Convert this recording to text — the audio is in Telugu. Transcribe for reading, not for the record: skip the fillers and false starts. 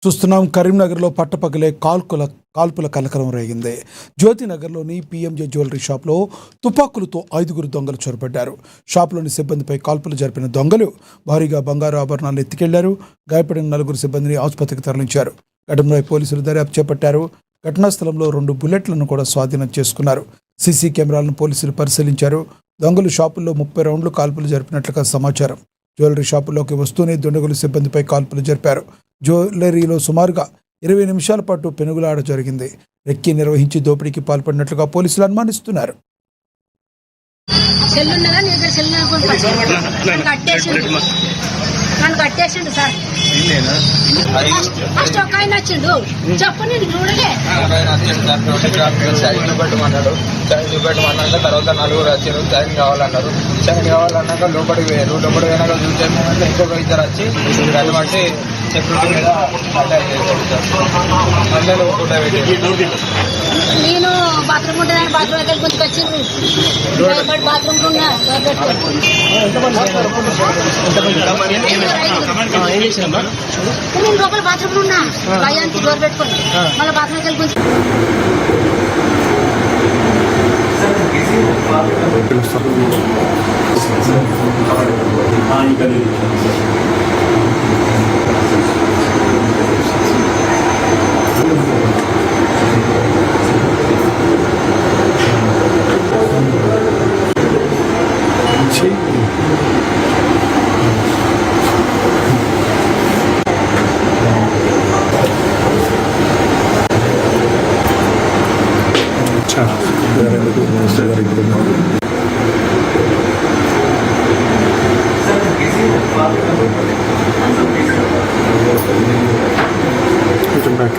చూస్తున్నాం. కరీంనగర్లో పట్టపగలే కాల్పుల కలకలం రేగింది. జ్యోతినగర్లోని పిఎంజే జ్యువెలరీ షాప్లో తుపాకులతో 5 దొంగలు చొరబడ్డారు. షాప్లోని సిబ్బందిపై కాల్పులు జరిపిన దొంగలు భారీగా బంగారు ఆభరణాలు ఎత్తుకెళ్లారు. గాయపడిన 4 సిబ్బందిని ఆసుపత్రికి తరలించారు. ఘటనపై పోలీసులు దర్యాప్తు చేపట్టారు. ఘటనా స్థలంలో 2 బుల్లెట్లను కూడా స్వాధీనం చేసుకున్నారు. సీసీ కెమెరాలను పోలీసులు పరిశీలించారు. దొంగలు షాపుల్లో 30 రౌండ్లు కాల్పులు జరిపినట్లుగా సమాచారం. జ్యువెలరీ షాపుల్లోకి వస్తూనే దుండగులు సిబ్బందిపై కాల్పులు జరిపారు. జ్యువెలరీలో సుమారుగా 20 నిమిషాల పాటు పెనుగులాట జరిగింది. రెక్కి నిర్వహించి దోపిడీకి పాల్పడినట్లుగా పోలీసులు అనుమానిస్తున్నారు. కట్టేసిండు సార్. ఫస్ట్ ఒక ఆయన వచ్చిండు, చెప్పు నేను చూడలే. సైన్లు పెట్టమన్నాడు. తర్వాత 4 వచ్చారు. సైన్ కావాలన్నారు. సైన్ కావాలన్నాక లోపలికి పోయారు. లోపలికి పోయినాక చూసే ఇంకొక 2 వచ్చి దాన్ని బట్టి సెక్యూరిటీ మీద అటాక్ చేశారు సార్. అందరూ ఫోటో పెట్టి నేను బాత్రూమ్ ఉంటాను. బాత్రూమ్ దగ్గర కొంచెం వచ్చింది. బాత్రూమ్ ఉన్నా నేను లోపల బాత్రూమ్ ఉన్నా. భయానికి డోర్ పెట్టుకోండి. మళ్ళీ బాత్రూమ్ వెళ్ళి కొంచెం బ్యాక్